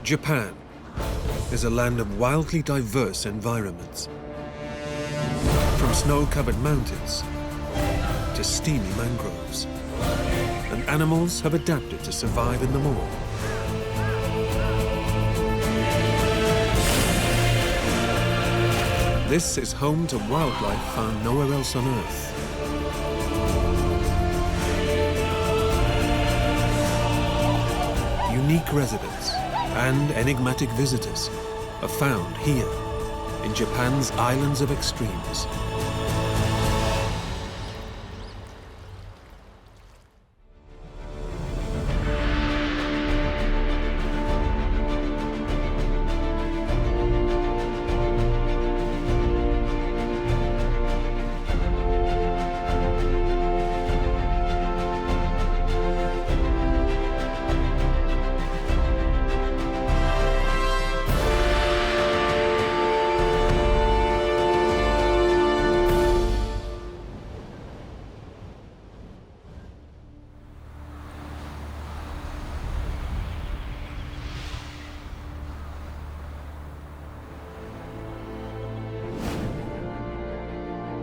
Japan is a land of wildly diverse environments. From snow-covered mountains to steamy mangroves. And animals have adapted to survive in them all. This is home to wildlife found nowhere else on Earth. Unique residents and enigmatic visitors are found here in Japan's Islands of Extremes.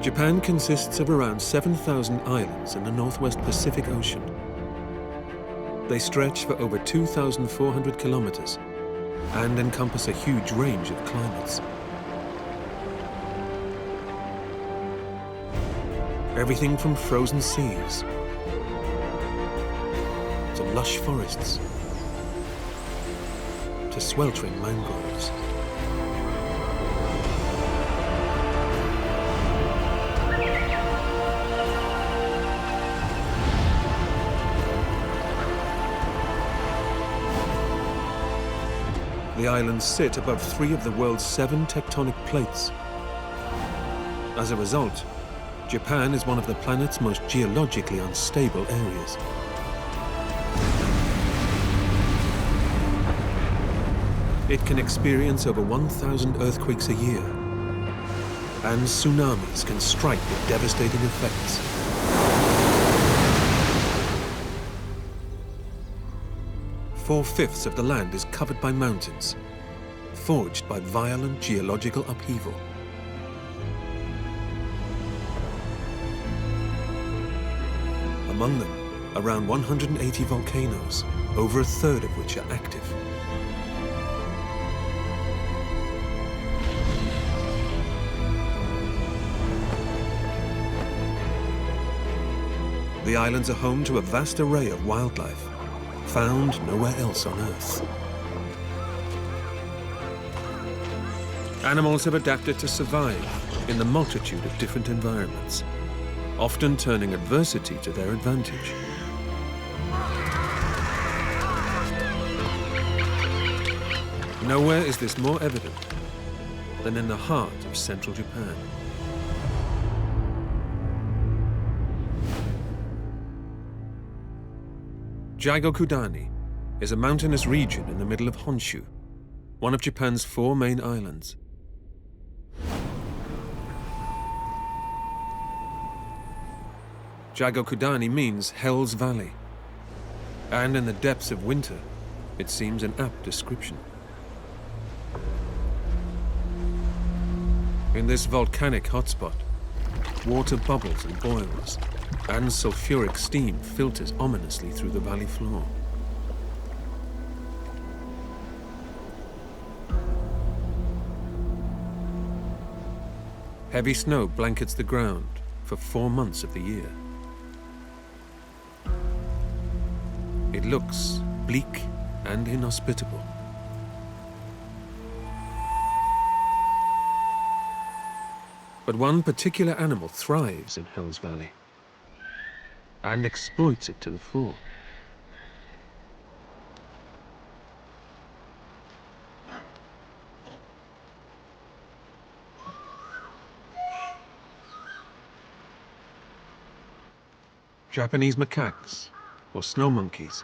Japan consists of around 7,000 islands in the Northwest Pacific Ocean. They stretch for over 2,400 kilometers and encompass a huge range of climates. Everything from frozen seas to lush forests to sweltering mangroves. The islands sit above 3 of the world's 7 tectonic plates. As a result, Japan is one of the planet's most geologically unstable areas. It can experience over 1,000 earthquakes a year, and tsunamis can strike with devastating effects. Four-fifths of the land is covered by mountains, forged by violent geological upheaval. Among them, around 180 volcanoes, over a third of which are active. The islands are home to a vast array of wildlife, found nowhere else on Earth. Animals have adapted to survive in the multitude of different environments, often turning adversity to their advantage. Nowhere is this more evident than in the heart of central Japan. Jigoku-dani is a mountainous region in the middle of Honshu, one of Japan's 4 main islands. Jigoku-dani means Hell's Valley, and in the depths of winter, it seems an apt description. In this volcanic hotspot, water bubbles and boils, and sulfuric steam filters ominously through the valley floor. Heavy snow blankets the ground for 4 months of the year. It looks bleak and inhospitable. But one particular animal thrives in Hell's Valley and exploits it to the full. Japanese macaques, or snow monkeys,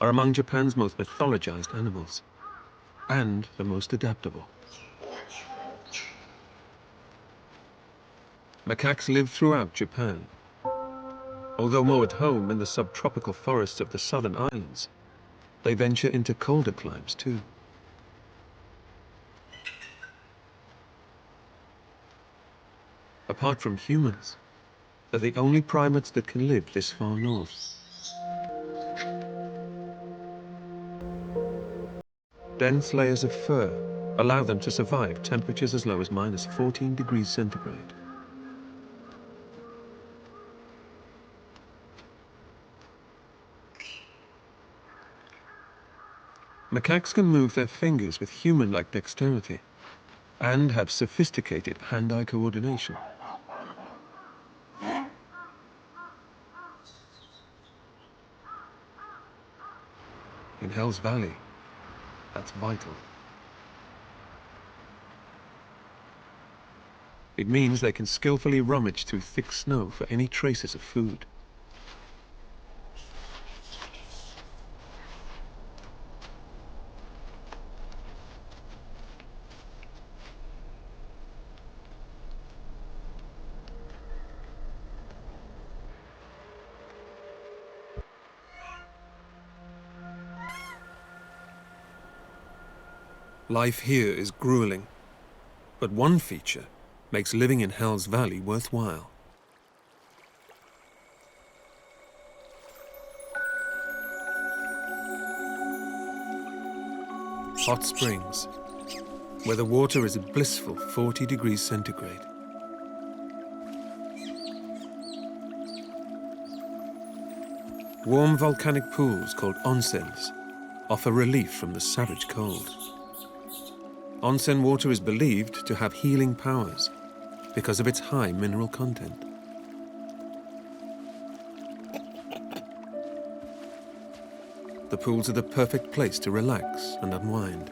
are among Japan's most mythologized animals, and the most adaptable. Macaques live throughout Japan. Although more at home in the subtropical forests of the southern islands, they venture into colder climes too. apart from humans, they're the only primates that can live this far north. Dense layers of fur allow them to survive temperatures as low as -14 degrees centigrade. Macaques can move their fingers with human-like dexterity and have sophisticated hand-eye coordination. In Hell's Valley, that's vital. It means they can skillfully rummage through thick snow for any traces of food. Life here is grueling, but one feature makes living in Hell's Valley worthwhile. Hot springs, where the water is a blissful 40 degrees centigrade. Warm volcanic pools called onsens offer relief from the savage cold. Onsen water is believed to have healing powers because of its high mineral content. The pools are the perfect place to relax and unwind.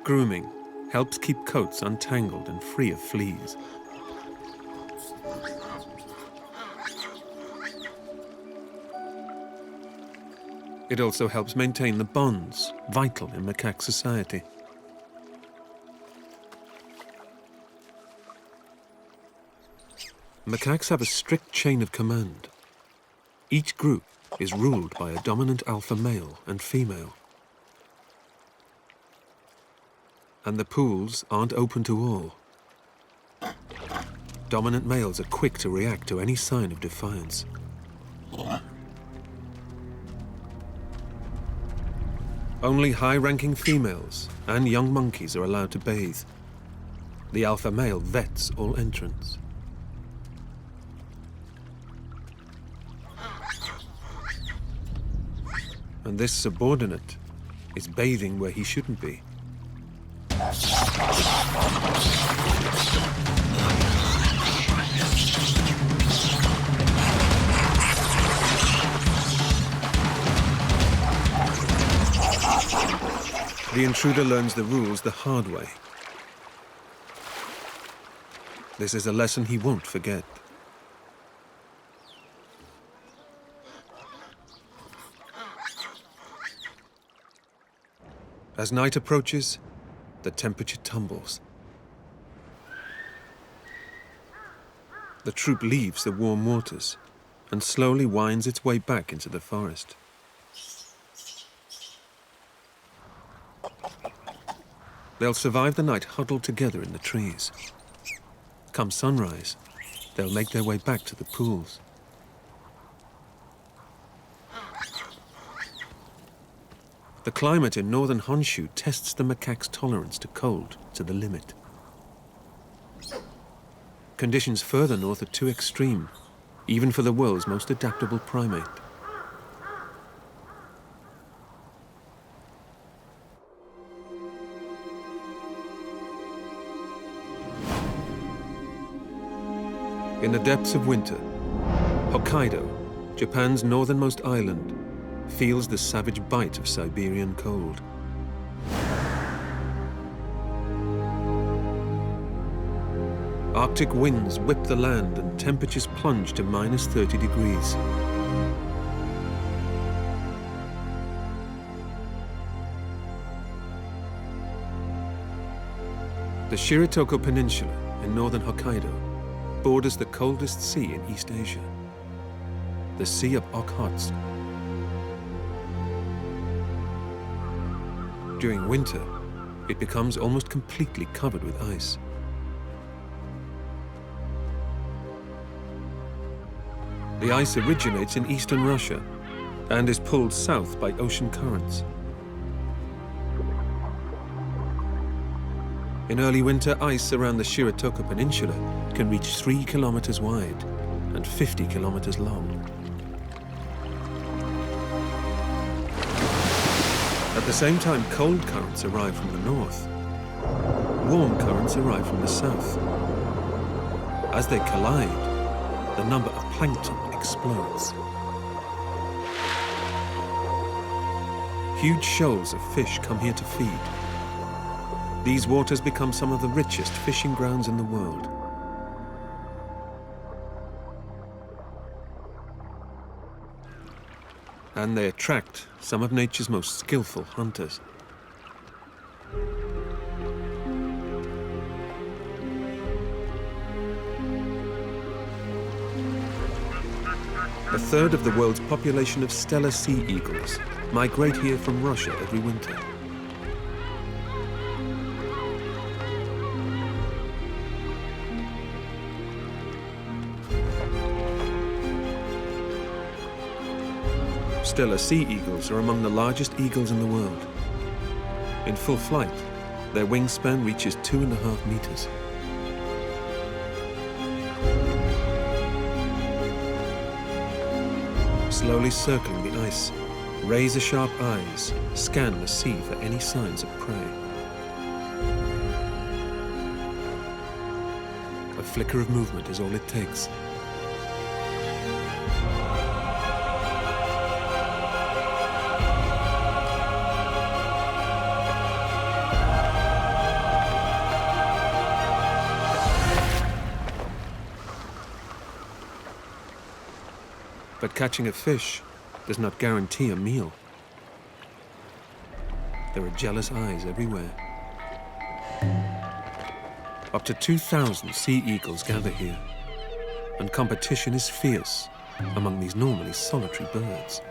Grooming helps keep coats untangled and free of fleas. It also helps maintain the bonds vital in macaque society. Macaques have a strict chain of command. Each group is ruled by a dominant alpha male and female. And the pools aren't open to all. Dominant males are quick to react to any sign of defiance. Only high-ranking females and young monkeys are allowed to bathe. The alpha male vets all entrants. And this subordinate is bathing where he shouldn't be. The intruder learns the rules the hard way. This is a lesson he won't forget. As night approaches, the temperature tumbles. The troop leaves the warm waters and slowly winds its way back into the forest. They'll survive the night huddled together in the trees. Come sunrise, they'll make their way back to the pools. The climate in northern Honshu tests the macaque's tolerance to cold to the limit. Conditions further north are too extreme, even for the world's most adaptable primate. In the depths of winter, Hokkaido, Japan's northernmost island, feels the savage bite of Siberian cold. Arctic winds whip the land and temperatures plunge to -30 degrees. The Shiratoko Peninsula in northern Hokkaido borders the coldest sea in East Asia, the Sea of Okhotsk. During winter, it becomes almost completely covered with ice. The ice originates in eastern Russia and is pulled south by ocean currents. In early winter, ice around the Shiratoko Peninsula can reach 3 kilometers wide and 50 kilometers long. At the same time, cold currents arrive from the north. Warm currents arrive from the south. As they collide, the number of plankton explodes. Huge shoals of fish come here to feed. These waters become some of the richest fishing grounds in the world. And they attract some of nature's most skillful hunters. A third of the world's population of stellar sea eagles migrate here from Russia every winter. Stellar sea eagles are among the largest eagles in the world. In full flight, their wingspan reaches 2.5 meters. Slowly circling the ice, razor-sharp eyes scan the sea for any signs of prey. A flicker of movement is all it takes. But catching a fish does not guarantee a meal. There are jealous eyes everywhere. Up to 2,000 sea eagles gather here, and competition is fierce among these normally solitary birds.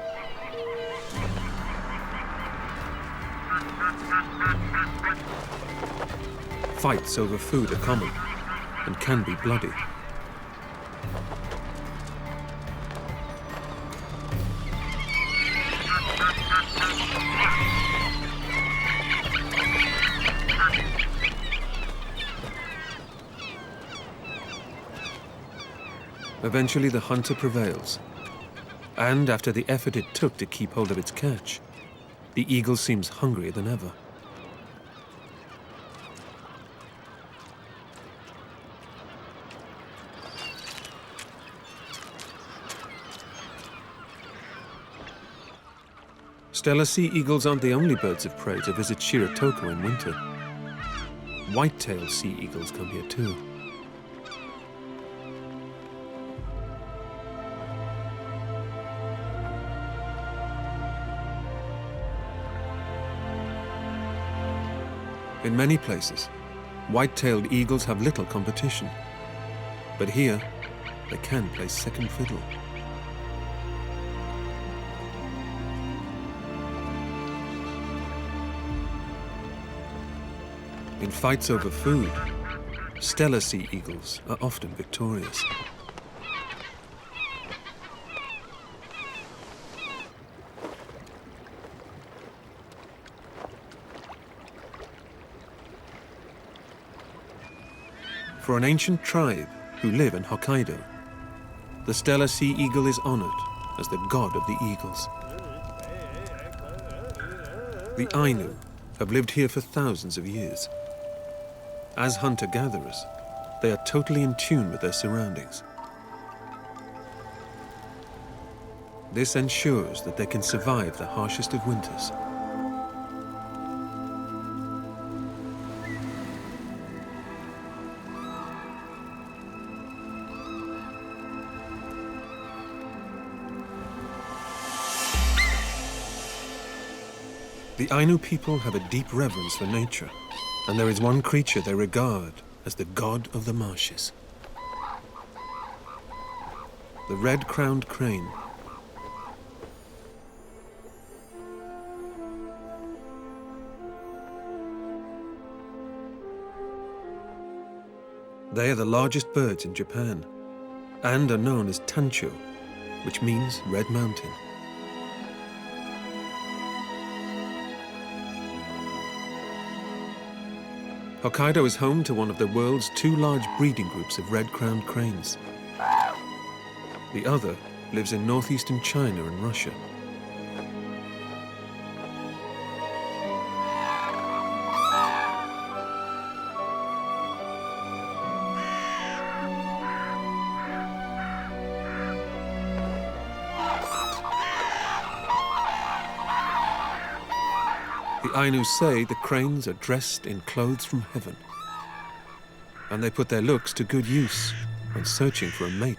Fights over food are common and can be bloody. Eventually, the hunter prevails. And after the effort it took to keep hold of its catch, the eagle seems hungrier than ever. Stellar sea eagles aren't the only birds of prey to visit Shiratoko in winter. White-tailed sea eagles come here too. In many places, white-tailed eagles have little competition. But here, they can play second fiddle. In fights over food, stellar sea eagles are often victorious. For an ancient tribe who live in Hokkaido, the stellar sea eagle is honored as the god of the eagles. The Ainu have lived here for thousands of years. As hunter-gatherers, they are totally in tune with their surroundings. This ensures that they can survive the harshest of winters. The Ainu people have a deep reverence for nature, and there is one creature they regard as the god of the marshes. The red-crowned crane. They are the largest birds in Japan and are known as tancho, which means red mountain. Hokkaido is home to one of the world's 2 large breeding groups of red-crowned cranes. The other lives in northeastern China and Russia. The Ainu say the cranes are dressed in clothes from heaven, and they put their looks to good use when searching for a mate.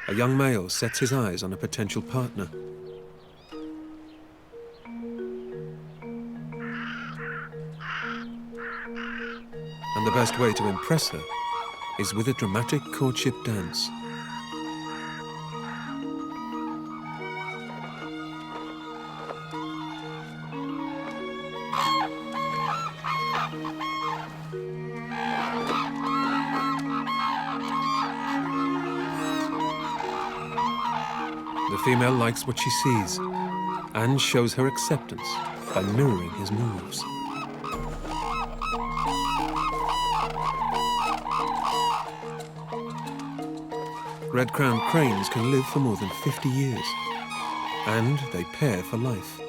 A young male sets his eyes on a potential partner. And the best way to impress her is with a dramatic courtship dance. The female likes what she sees and shows her acceptance by mirroring his moves. Red-crowned cranes can live for more than 50 years, and they pair for life.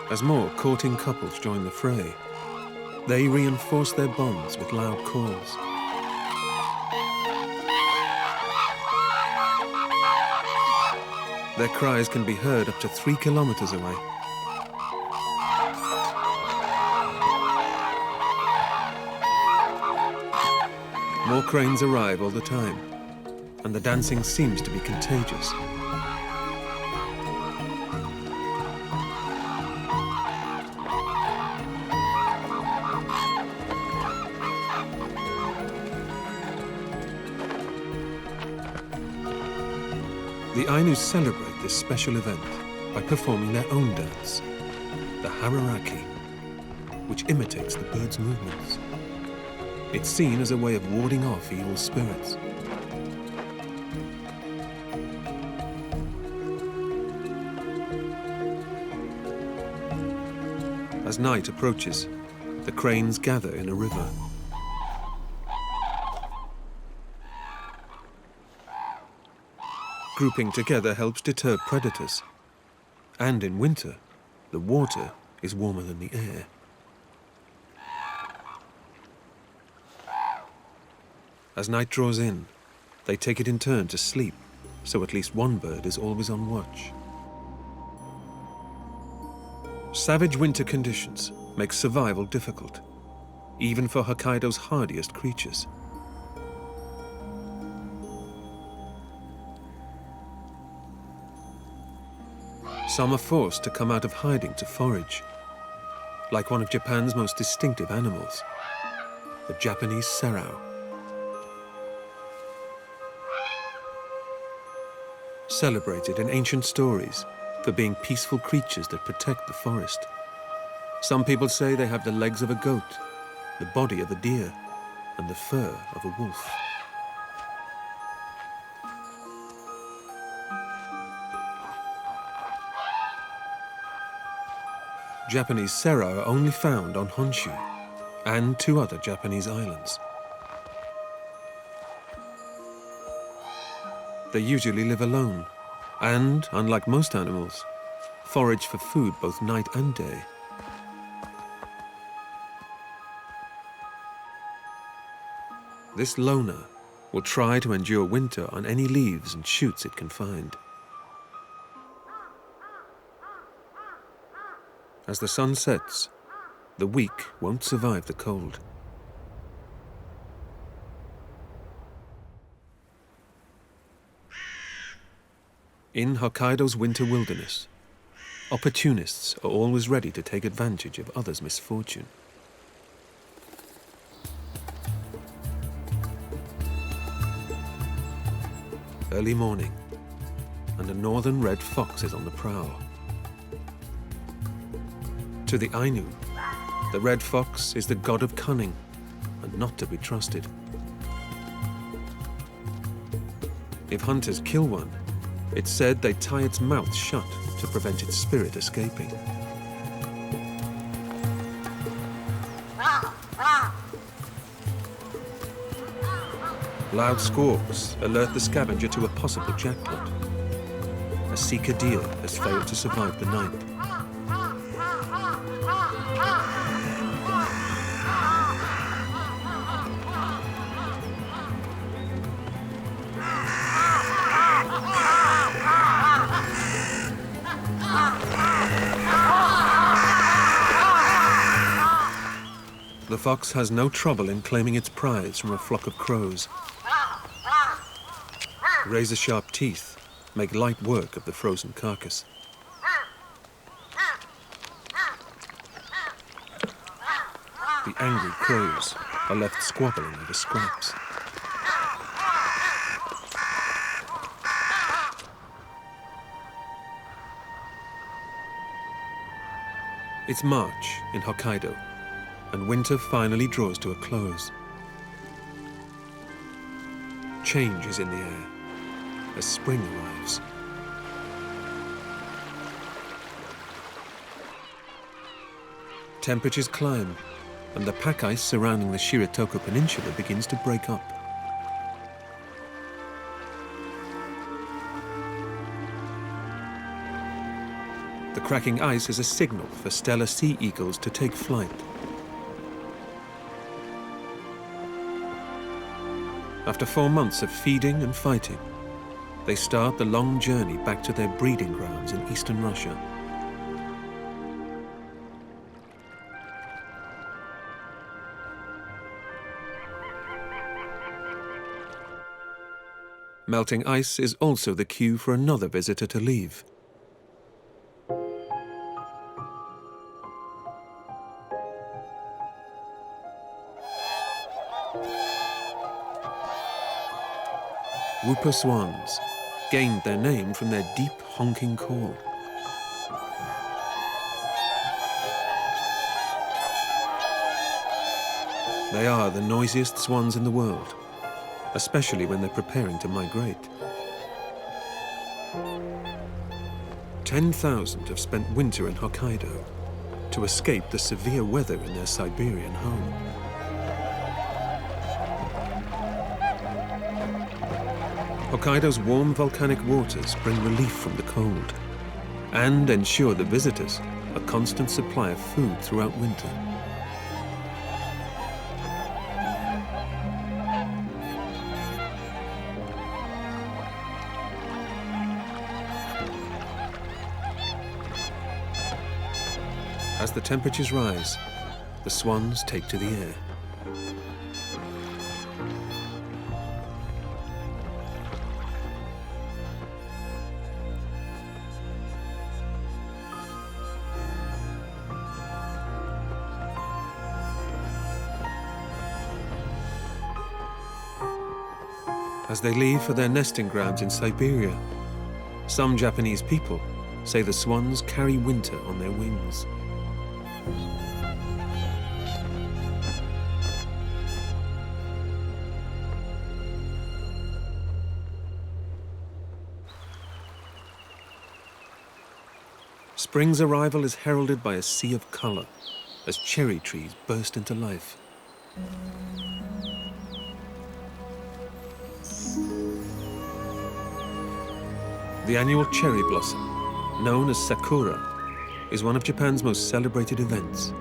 As more courting couples join the fray, they reinforce their bonds with loud calls. Their cries can be heard up to 3 kilometers away. More cranes arrive all the time, and the dancing seems to be contagious. The Ainu celebrate this special event by performing their own dance, the hararaki, which imitates the bird's movements. It's seen as a way of warding off evil spirits. As night approaches, the cranes gather in a river. Grouping together helps deter predators. And in winter, the water is warmer than the air. As night draws in, they take it in turn to sleep, so at least one bird is always on watch. Savage winter conditions make survival difficult, even for Hokkaido's hardiest creatures. Some are forced to come out of hiding to forage, like one of Japan's most distinctive animals, the Japanese serau. Celebrated in ancient stories for being peaceful creatures that protect the forest. Some people say they have the legs of a goat, the body of a deer, and the fur of a wolf. Japanese serau are only found on Honshu and 2 other Japanese islands. They usually live alone and, unlike most animals, forage for food both night and day. This loner will try to endure winter on any leaves and shoots it can find. As the sun sets, the weak won't survive the cold. In Hokkaido's winter wilderness, opportunists are always ready to take advantage of others' misfortune. Early morning, and a northern red fox is on the prowl. To the Ainu, the red fox is the god of cunning and not to be trusted. If hunters kill one, it's said they tie its mouth shut to prevent its spirit escaping. Loud squawks alert the scavenger to a possible jackpot. A Sika deer has failed to survive the night. The fox has no trouble in claiming its prize from a flock of crows. Razor-sharp teeth make light work of the frozen carcass. The angry crows are left squabbling over scraps. It's March in Hokkaido, and winter finally draws to a close. Change is in the air as spring arrives. Temperatures climb, and the pack ice surrounding the Shiratoko Peninsula begins to break up. The cracking ice is a signal for stellar sea eagles to take flight. After 4 months of feeding and fighting, they start the long journey back to their breeding grounds in eastern Russia. Melting ice is also the cue for another visitor to leave. Whooper swans gained their name from their deep honking call. They are the noisiest swans in the world, especially when they're preparing to migrate. 10,000 have spent winter in Hokkaido to escape the severe weather in their Siberian home. Hokkaido's warm volcanic waters bring relief from the cold and ensure the visitors a constant supply of food throughout winter. As the temperatures rise, the swans take to the air. As they leave for their nesting grounds in Siberia, some Japanese people say the swans carry winter on their wings. Spring's arrival is heralded by a sea of color as cherry trees burst into life. The annual cherry blossom, known as sakura, is one of Japan's most celebrated events.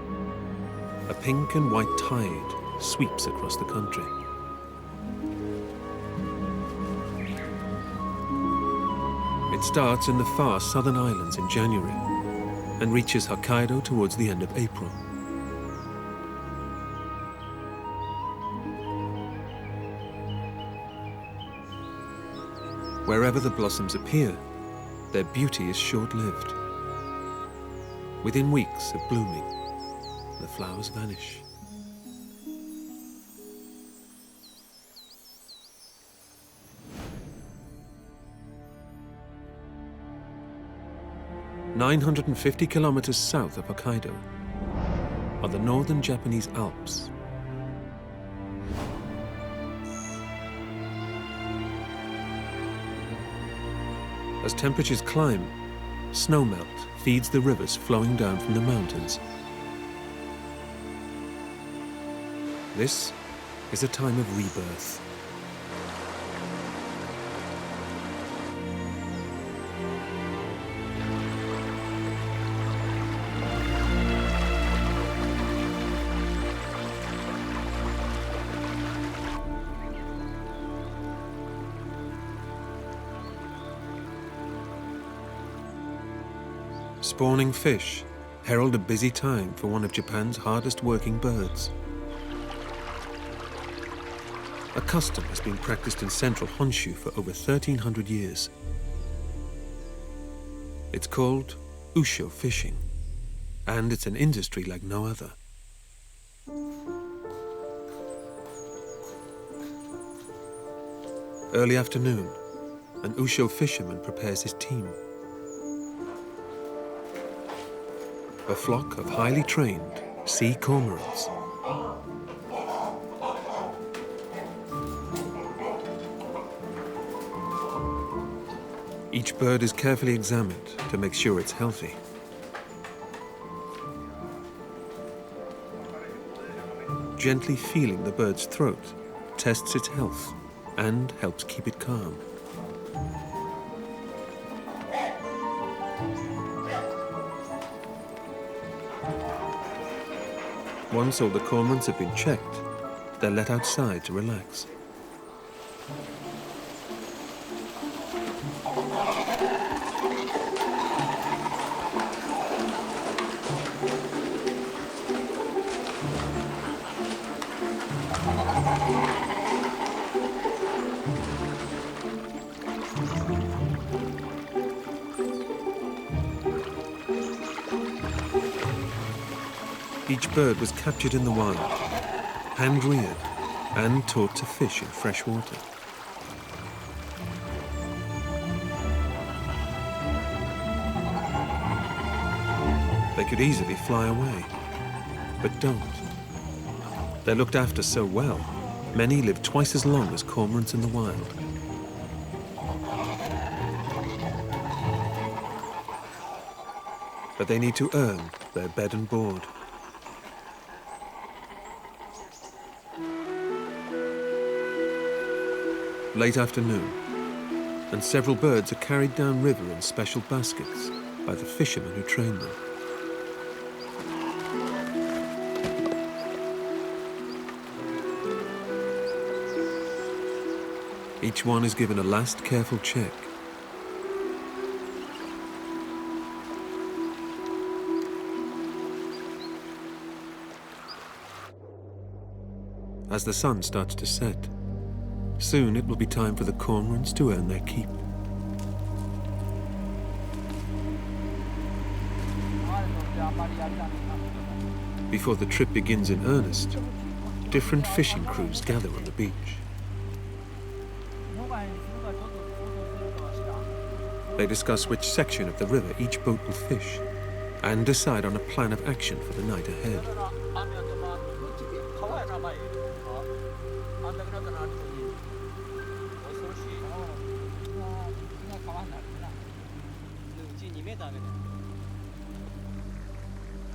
A pink and white tide sweeps across the country. It starts in the far southern islands in January and reaches Hokkaido towards the end of April. Wherever the blossoms appear, their beauty is short-lived. Within weeks of blooming, the flowers vanish. "950 kilometers south of Hokkaido are the northern Japanese Alps. As temperatures climb, snowmelt feeds the rivers flowing down from the mountains. This is a time of rebirth. Spawning fish herald a busy time for one of Japan's hardest working birds. A custom has been practiced in central Honshu for over 1,300 years. It's called usho fishing, and it's an industry like no other. Early afternoon, an usho fisherman prepares his team. A flock of highly trained sea cormorants. Each bird is carefully examined to make sure it's healthy. Gently feeling the bird's throat tests its health and helps keep it calm. Once all the cormorants have been checked, they're let outside to relax. Each bird was captured in the wild, hand-reared, and taught to fish in fresh water. They could easily fly away, but don't. They're looked after so well, many live twice as long as cormorants in the wild. But they need to earn their bed and board. Late afternoon, and several birds are carried downriver in special baskets by the fishermen who train them. Each one is given a last careful check. As the sun starts to set, soon it will be time for the cormorants to earn their keep. Before the trip begins in earnest, different fishing crews gather on the beach. They discuss which section of the river each boat will fish and decide on a plan of action for the night ahead.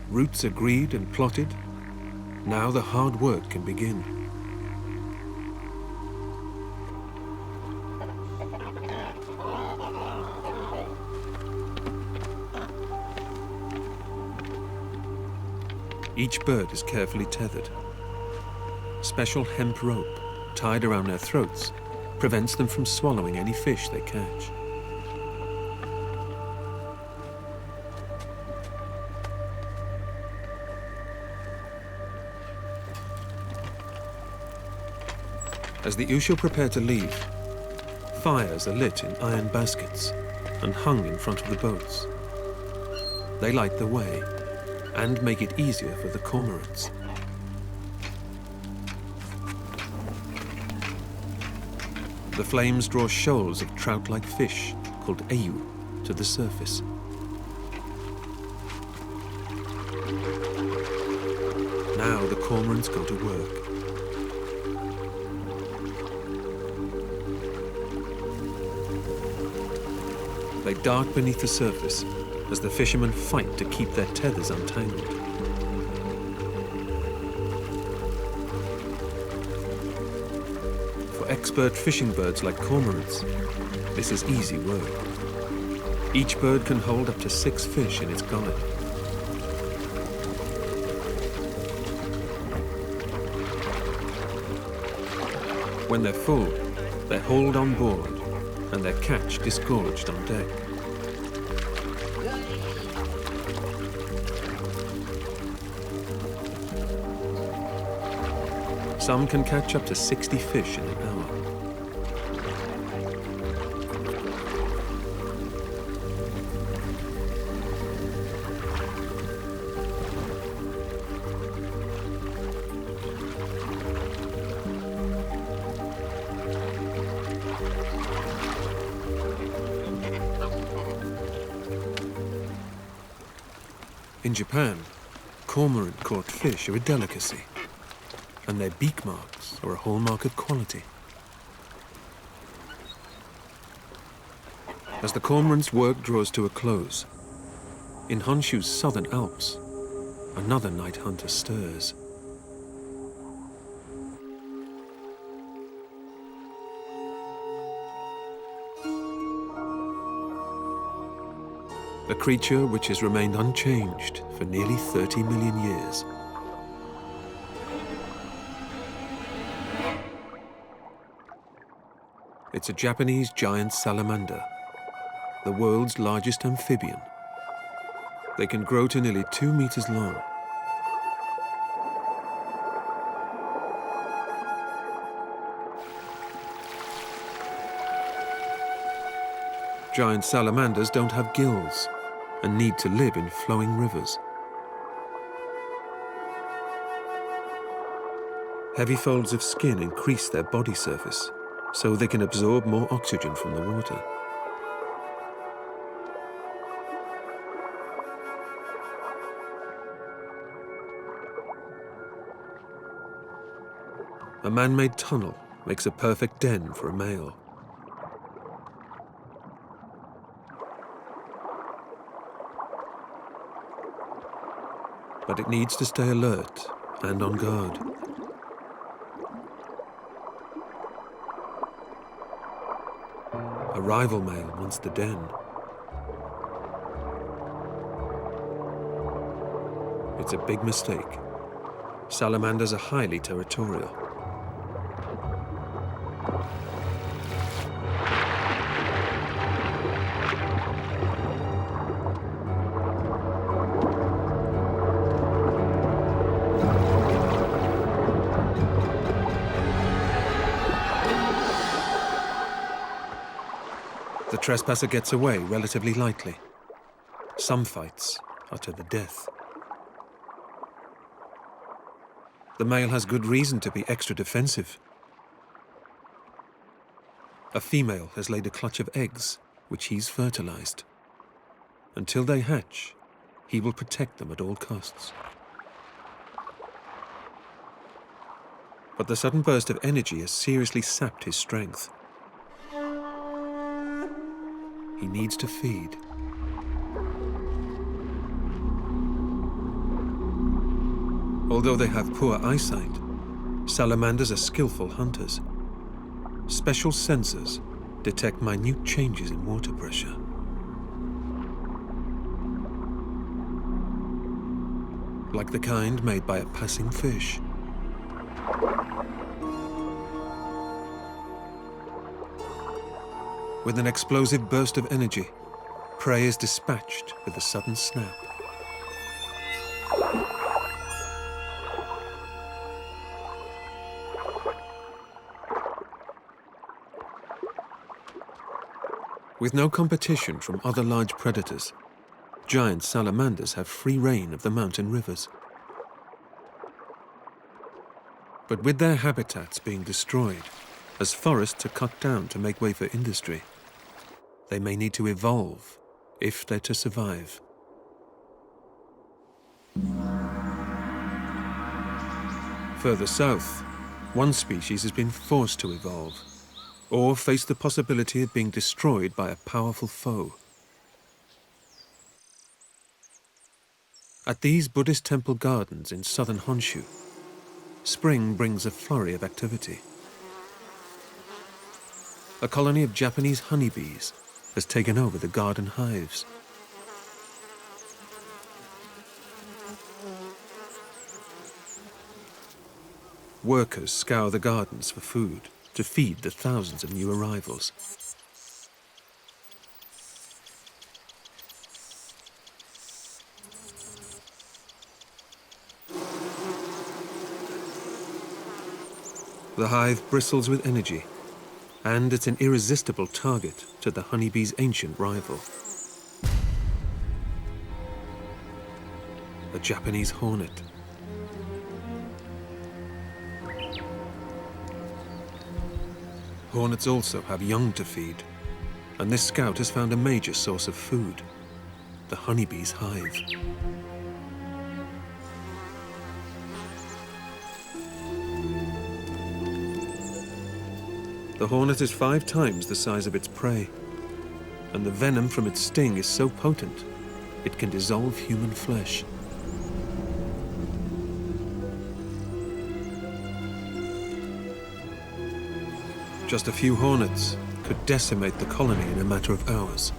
Routes agreed and plotted, now the hard work can begin. Each bird is carefully tethered. Special hemp rope tied around their throats prevents them from swallowing any fish they catch. As the usho prepare to leave, fires are lit in iron baskets and hung in front of the boats. They light the way and make it easier for the cormorants. The flames draw shoals of trout-like fish called Ainu to the surface. Now the cormorants go to work. They dart beneath the surface as the fishermen fight to keep their tethers untangled. For expert fishing birds like cormorants, this is easy work. Each bird can hold up to 6 fish in its gullet. When they're full, they're hauled on board and their catch disgorged on deck. Some can catch up to 60 fish in an hour. In Japan, cormorant-caught fish are a delicacy, and their beak marks are a hallmark of quality. As the cormorant's work draws to a close, in Honshu's southern Alps, another night hunter stirs. A creature which has remained unchanged for nearly 30 million years. It's a Japanese giant salamander, the world's largest amphibian. They can grow to nearly 2 meters long. Giant salamanders don't have gills and need to live in flowing rivers. Heavy folds of skin increase their body surface, so they can absorb more oxygen from the water. A man-made tunnel makes a perfect den for a male. But it needs to stay alert and on guard. A rival male wants the den. It's a big mistake. Salamanders are highly territorial. The trespasser gets away relatively lightly. Some fights are to the death. The male has good reason to be extra defensive. A female has laid a clutch of eggs, which he's fertilized. Until they hatch, he will protect them at all costs. But the sudden burst of energy has seriously sapped his strength. He needs to feed. Although they have poor eyesight, salamanders are skillful hunters. Special sensors detect minute changes in water pressure. Like the kind made by a passing fish. With an explosive burst of energy, prey is dispatched with a sudden snap. With no competition from other large predators, giant salamanders have free rein of the mountain rivers. But with their habitats being destroyed, as forests are cut down to make way for industry, they may need to evolve if they're to survive. Further south, one species has been forced to evolve, or face the possibility of being destroyed by a powerful foe. At these Buddhist temple gardens in southern Honshu, spring brings a flurry of activity. A colony of Japanese honeybees has taken over the garden hives. Workers scour the gardens for food to feed the thousands of new arrivals. The hive bristles with energy, and it's an irresistible target to the honeybee's ancient rival, a Japanese hornet. Hornets also have young to feed, and this scout has found a major source of food, the honeybee's hive. The hornet is 5 times the size of its prey, and the venom from its sting is so potent, it can dissolve human flesh. Just a few hornets could decimate the colony in a matter of hours.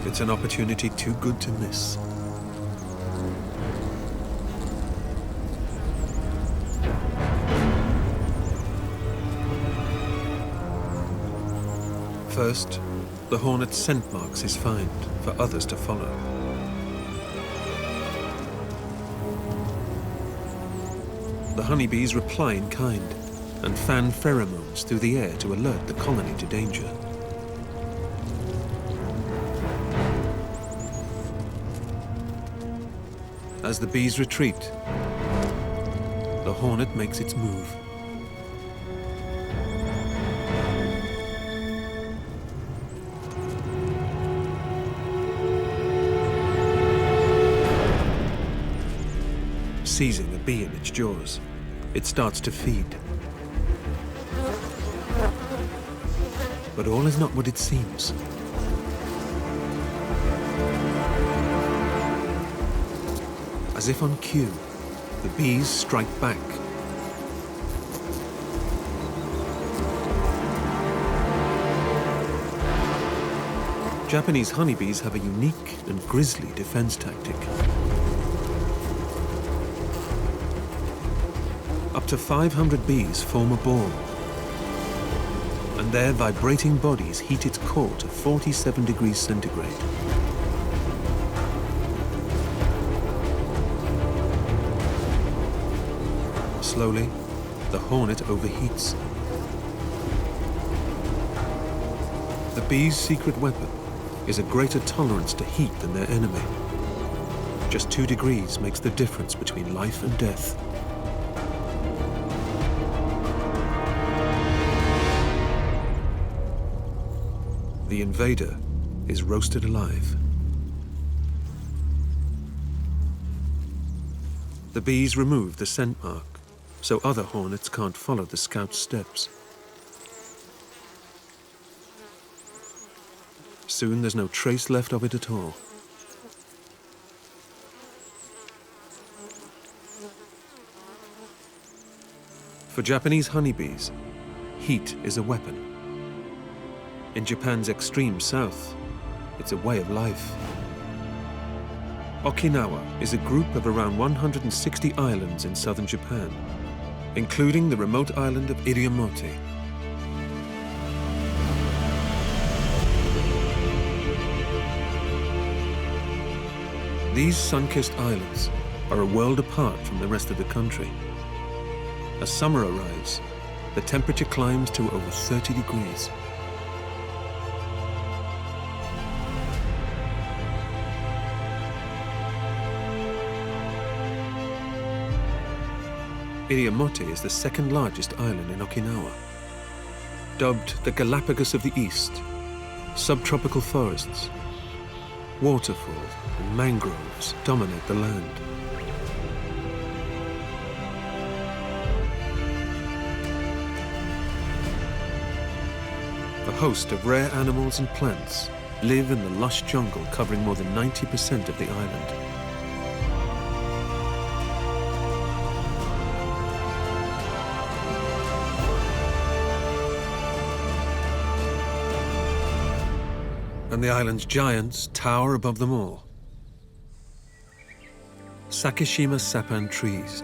It's an opportunity too good to miss. First, the hornet scent marks his find for others to follow. The honeybees reply in kind and fan pheromones through the air to alert the colony to danger. As the bees retreat, the hornet makes its move. Seizing a bee in its jaws, it starts to feed. But all is not what it seems. As if on cue, the bees strike back. Japanese honeybees have a unique and grisly defense tactic. Up to 500 bees form a ball, and their vibrating bodies heat its core to 47 degrees centigrade. Slowly, the hornet overheats. The bee's secret weapon is a greater tolerance to heat than their enemy. Just 2 degrees makes the difference between life and death. The invader is roasted alive. The bees remove the scent mark, so other hornets can't follow the scout's steps. Soon there's no trace left of it at all. For Japanese honeybees, heat is a weapon. In Japan's extreme south, it's a way of life. Okinawa is a group of around 160 islands in southern Japan, including the remote island of Iriomote. These sun-kissed islands are a world apart from the rest of the country. As summer arrives, the temperature climbs to over 30 degrees. Iriomote is the second largest island in Okinawa. Dubbed the Galapagos of the East, subtropical forests, waterfalls and mangroves dominate the land. A host of rare animals and plants live in the lush jungle covering more than 90% of the island. And the island's giants tower above them all. Sakishima sappan trees.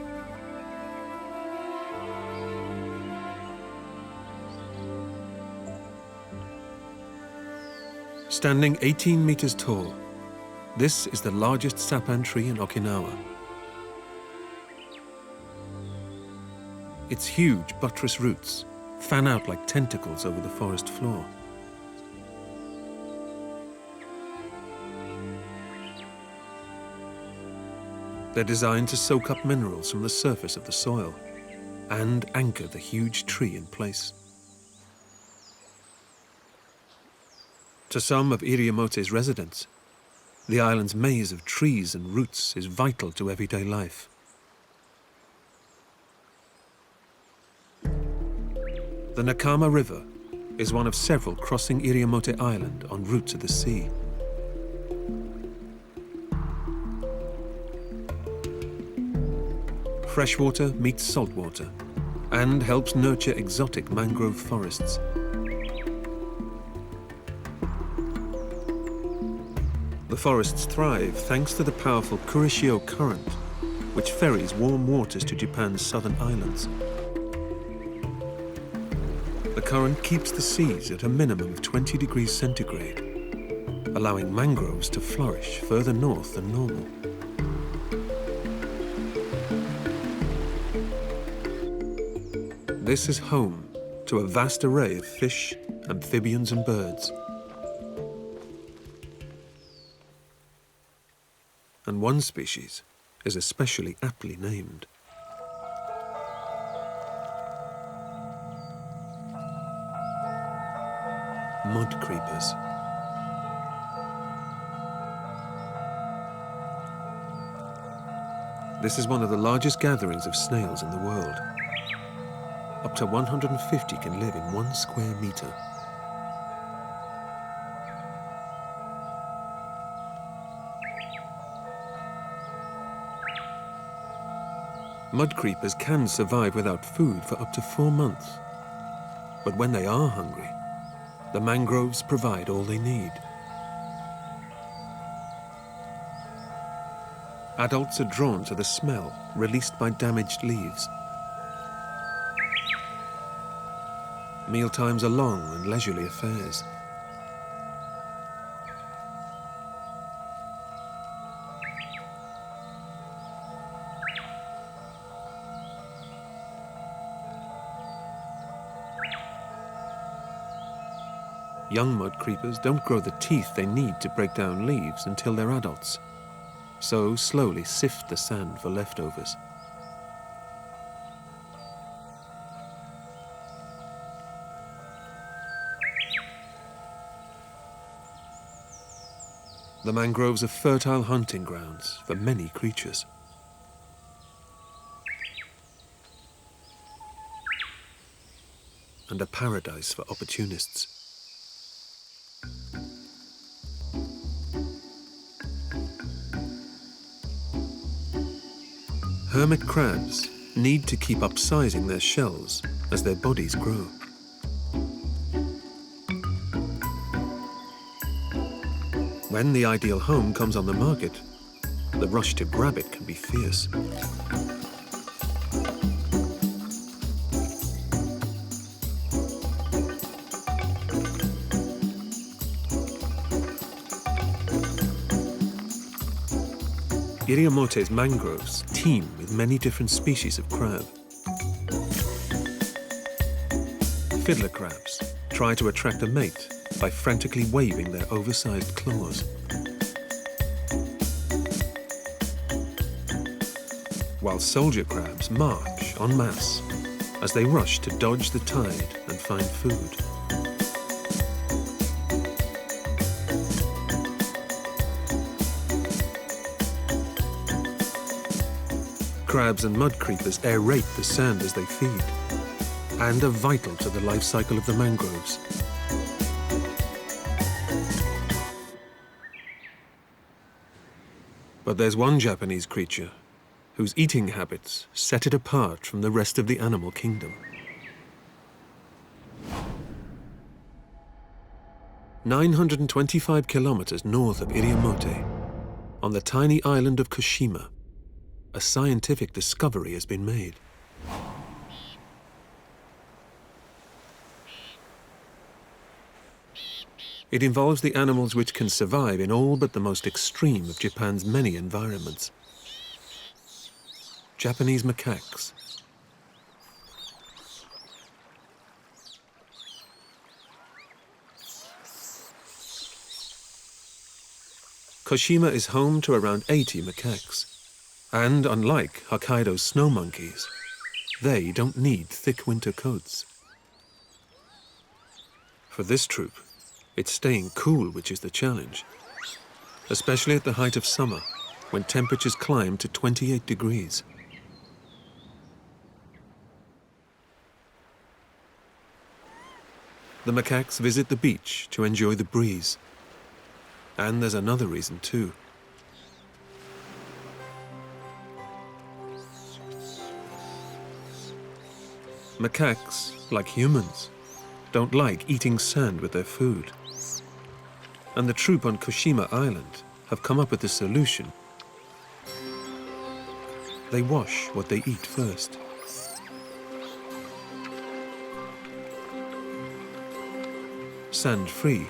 Standing 18 meters tall, this is the largest sappan tree in Okinawa. Its huge buttress roots fan out like tentacles over the forest floor. They're designed to soak up minerals from the surface of the soil and anchor the huge tree in place. To some of Iriomote's residents, the island's maze of trees and roots is vital to everyday life. The Nakama River is one of several crossing Iriomote Island en route to the sea. Freshwater meets saltwater and helps nurture exotic mangrove forests. The forests thrive thanks to the powerful Kurishio current, which ferries warm waters to Japan's southern islands. The current keeps the seas at a minimum of 20 degrees centigrade, allowing mangroves to flourish further north than normal. This is home to a vast array of fish, amphibians and birds. And one species is especially aptly named. Mud creepers. This is one of the largest gatherings of snails in the world. Up to 150 can live in 1 square meter. Mud creepers can survive without food for up to 4 months. But when they are hungry, the mangroves provide all they need. Adults are drawn to the smell released by damaged leaves. Mealtimes are long and leisurely affairs. Young mud creepers don't grow the teeth they need to break down leaves until they're adults, so slowly sift the sand for leftovers. The mangroves are fertile hunting grounds for many creatures. And a paradise for opportunists. Hermit crabs need to keep upsizing their shells as their bodies grow. When the ideal home comes on the market, the rush to grab it can be fierce. Iriomote's mangroves teem with many different species of crab. Fiddler crabs try to attract a mate by frantically waving their oversized claws. While soldier crabs march en masse as they rush to dodge the tide and find food. Crabs and mud creepers aerate the sand as they feed, and are vital to the life cycle of the mangroves. But there's one Japanese creature whose eating habits set it apart from the rest of the animal kingdom. 925 kilometers north of Iriomote, on the tiny island of Kushima, a scientific discovery has been made. It involves the animals which can survive in all but the most extreme of Japan's many environments. Japanese macaques. Kushima is home to around 80 macaques, and unlike Hokkaido's snow monkeys, they don't need thick winter coats. For this troop, it's staying cool which is the challenge, especially at the height of summer, when temperatures climb to 28 degrees. The macaques visit the beach to enjoy the breeze. And there's another reason too. Macaques, like humans, don't like eating sand with their food. And the troop on Kushima Island have come up with a solution. They wash what they eat first. Sand-free,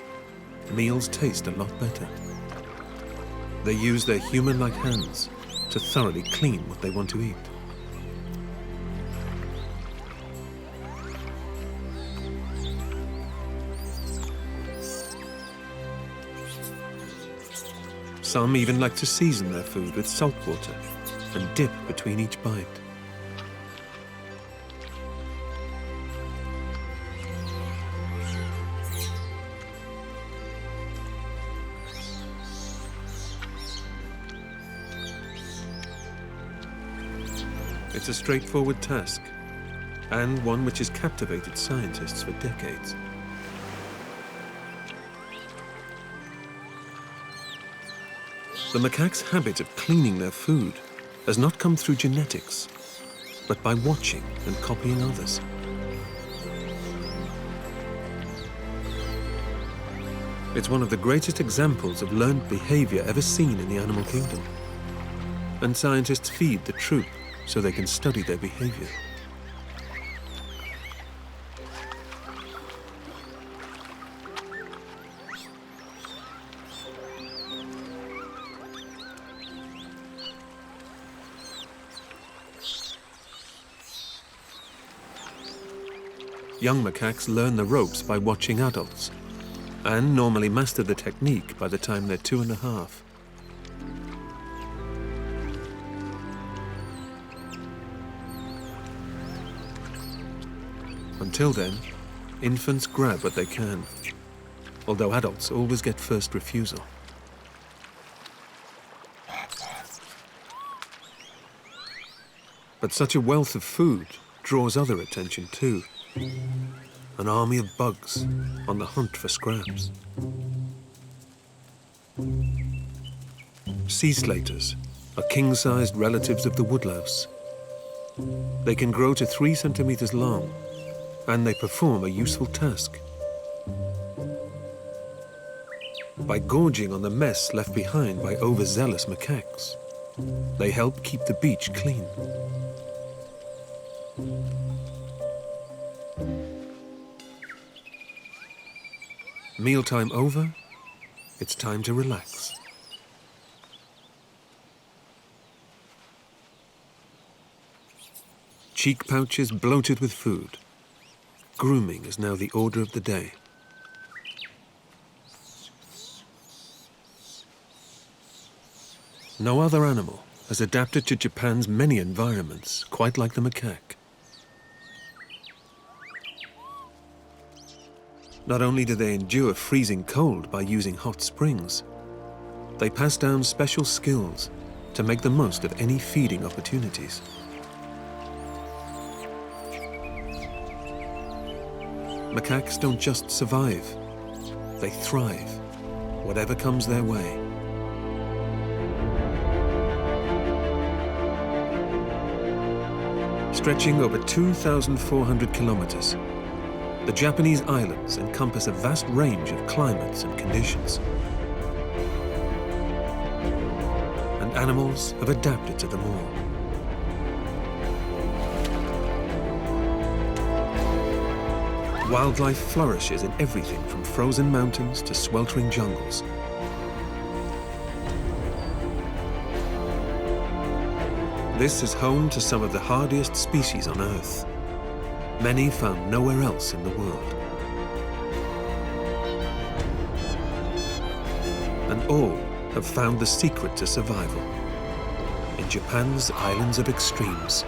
meals taste a lot better. They use their human-like hands to thoroughly clean what they want to eat. Some even like to season their food with salt water and dip between each bite. It's a straightforward task, and one which has captivated scientists for decades. The macaques' habit of cleaning their food has not come through genetics, but by watching and copying others. It's one of the greatest examples of learned behavior ever seen in the animal kingdom. And scientists feed the troop so they can study their behavior. Young macaques learn the ropes by watching adults, and normally master the technique by the time they're 2½. Until then, infants grab what they can, although adults always get first refusal. But such a wealth of food draws other attention too. An army of bugs on the hunt for scraps. Sea slaters are king-sized relatives of the woodlouse. They can grow to 3 centimeters long, and they perform a useful task. By gorging on the mess left behind by overzealous macaques, they help keep the beach clean. Mealtime over, it's time to relax. Cheek pouches bloated with food. Grooming is now the order of the day. No other animal has adapted to Japan's many environments quite like the macaque. Not only do they endure freezing cold by using hot springs, they pass down special skills to make the most of any feeding opportunities. Macaques don't just survive, they thrive, whatever comes their way. Stretching over 2,400 kilometers, the Japanese islands encompass a vast range of climates and conditions. And animals have adapted to them all. Wildlife flourishes in everything from frozen mountains to sweltering jungles. This is home to some of the hardiest species on Earth, many found nowhere else in the world. And all have found the secret to survival in Japan's islands of extremes.